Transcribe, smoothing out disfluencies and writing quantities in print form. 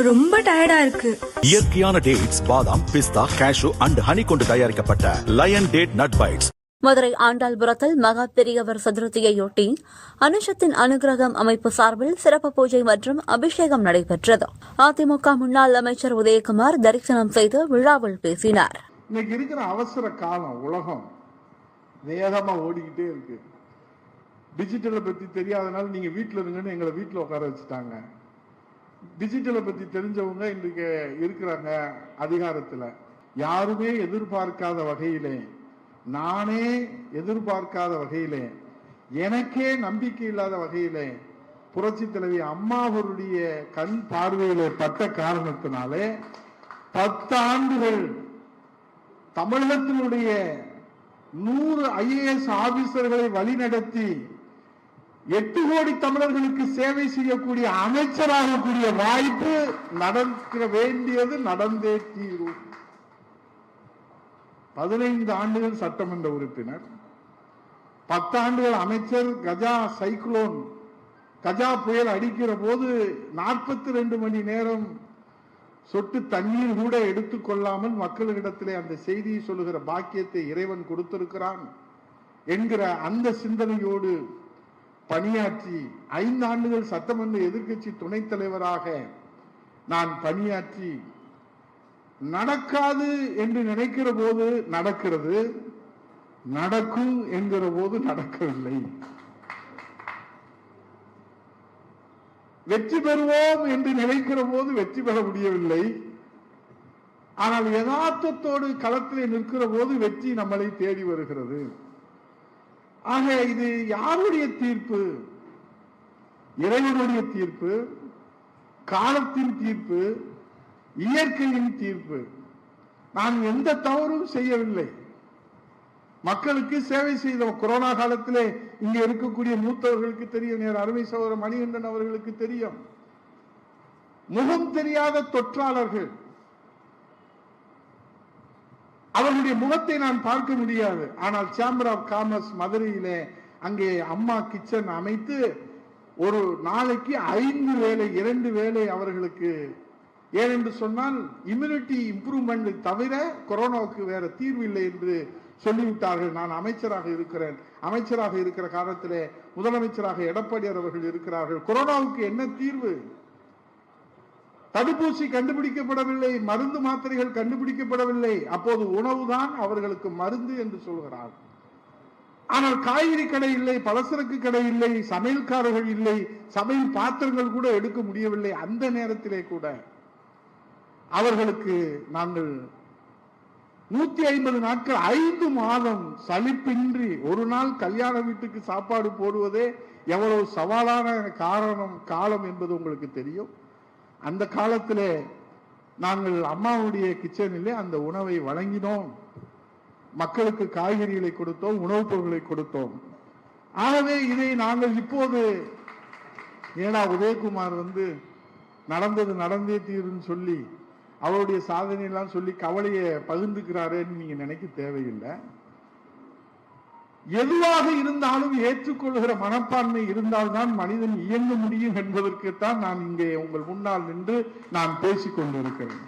ரொம்ப டயர்டா இருக்கு. இயற்கையான டேட்ஸ், பாதாம், பிஸ்தா, கேஷு அண்ட் ஹனி கொண்டு தயாரிக்கப்பட்ட lion date nut bites. Madurai ஆண்டாள்புரத்தில் மகா பெரியவர் சதுர்த்தியையொட்டி அனுஷத்தின் அனுகிரகம் அமைப்பு சார்பில் சிறப்பு பூஜை மற்றும் அபிஷேகம் நடைபெற்றது. அதிமுக முன்னாள் அமைச்சர் உதயகுமார் தரிசனம் செய்து விழாவில் பேசினார். இன்னைக்கு இருக்கிற அவசர காலம், உலகம் வேகமா ஓடிக்கிட்டே இருக்கு. டிஜிட்டலை பத்தி தெரியாதனால நீங்க வீட்டுல இருங்கன்னு எங்களை வீட்டுல உட்கார வச்சுட்டாங்க. டிஜிட்டலை பத்தி தெரிஞ்சவங்க இன்றைக்கு இருக்கிறாங்க அதிகாரத்துல. யாருமே எதிர்பார்க்காத வகையிலே, நானே எதிர்பார்க்காத வகையிலே, எனக்கே நம்பிக்கை இல்லாத வகையிலே புரட்சி தலைவி அம்மாவருடைய கண் பார்வையிலே பட்ட காரணத்தினாலே 10 ஆண்டுகள் தமிழகத்தினுடைய 100 IAS ஆபீசர்களை வழிநடத்தி 8 கோடி தமிழர்களுக்கு சேவை செய்யக்கூடிய அமைச்சராகக்கூடிய வாய்ப்பு நடக்க வேண்டியது நடந்தே தீரும். 15 ஆண்டுகள் சட்டமன்ற உறுப்பினர், 10 ஆண்டுகள் அமைச்சர். கஜா சைக்ளோன், கஜா புயல் அடிக்கிற போது 42 மணி நேரம் சொட்டு தண்ணீர் கூட எடுத்துக்கொள்ளாமல் மக்களிடத்திலே அந்த செய்தியை சொல்லுகிற பாக்கியத்தை இறைவன் கொடுத்திருக்கிறான் என்கிற அந்த சிந்தனையோடு பணியாற்றி 5 ஆண்டுகள் சட்டமன்ற எதிர்க்கட்சி துணைத் தலைவராக நான் பணியாற்றி, நடக்காது என்று நினைக்கிற போது நடக்கிறது, நடக்கும் என்கிற போது நடக்கவில்லை. வெற்றி பெறுவோம் என்று நினைக்கிற போது வெற்றி பெற முடியவில்லை. ஆனால் யதார்த்தத்தோடு களத்திலே நிற்கிற போது வெற்றி நம்மளை தேடி வருகிறது. ஆக இது யாருடைய தீர்ப்பு? இறைவனுடைய தீர்ப்பு, காலத்தின் தீர்ப்பு, இயற்கையின் தீர்ப்பு. நான் எந்த தவறும் செய்யவில்லை. மக்களுக்கு சேவை செய்த கொரோனா காலத்திலே இங்க இருக்கக்கூடிய மூத்தவர்களுக்கு தெரியும், நேர் அருமை சகோதரர் மணிகண்டன் அவர்களுக்கு தெரியும். முகம் தெரியாத தொற்றாளர்கள், அவர்களுடைய முகத்தை நான் பார்க்க முடியாது. ஆனால் சேம்பர் ஆஃப் காமர்ஸ் மதுரையிலே அங்கே அம்மா கிச்சன் அமைத்து ஒரு நாளைக்கு 5 வேளை 2 வேளை அவர்களுக்கு, ஏனென்று சொன்னால் இம்யூனிட்டி இம்ப்ரூவ்மெண்ட் தவிர கொரோனாவுக்கு வேற தீர்வு இல்லை என்று சொல்லிவிட்டார்கள். நான் அமைச்சராக இருக்கிறேன். அமைச்சராக இருக்கிற காலத்திலே முதலமைச்சராக எடப்பாடியார் அவர்கள் இருக்கிறார்கள். கொரோனாவுக்கு என்ன தீர்வு? தடுப்பூசி கண்டுபிடிக்கப்படவில்லை, மருந்து மாத்திரைகள் கண்டுபிடிக்கப்படவில்லை. அப்போது உணவுதான் அவர்களுக்கு மருந்து என்று சொல்கிறார். ஆனால் காய்கறி கடை இல்லை, பலசரக்கு கடை இல்லை, சமையல்காரர்கள் இல்லை, சமையல் பாத்திரங்கள் கூட எடுக்க முடியவில்லை. அந்த நேரத்திலே கூட அவர்களுக்கு நாங்கள் 150 நாட்கள் 5 மாதம் சலிப்பின்றி ஒரு நாள் கல்யாண வீட்டுக்கு சாப்பாடு போடுவதே எவ்வளவு சவாலான காலம் என்பது உங்களுக்கு தெரியும். அந்த காலத்திலே நாங்கள் அம்மாவுடைய கிச்சனிலே அந்த உணவை வழங்கினோம். மக்களுக்கு காய்கறிகளை கொடுத்தோம், உணவுப் பொருட்களை கொடுத்தோம். ஆகவே இதை நாங்கள் இப்போது ஏடா உதயகுமார் நடந்தது நடந்தே தீருன்னு சொல்லி அவருடைய சாதனையெல்லாம் சொல்லி கவலையை பகிர்ந்துக்கிறாருன்னு நீங்க நினைக்க தேவையில்லை. எதுவாக இருந்தாலும் ஏற்றுக்கொள்கிற மனப்பான்மை இருந்தால்தான் மனிதன் இயங்க முடியும் என்பதற்குத்தான் நான் இங்கே உங்கள் முன்னால் நின்று நான் பேசிக் கொண்டிருக்கிறேன்.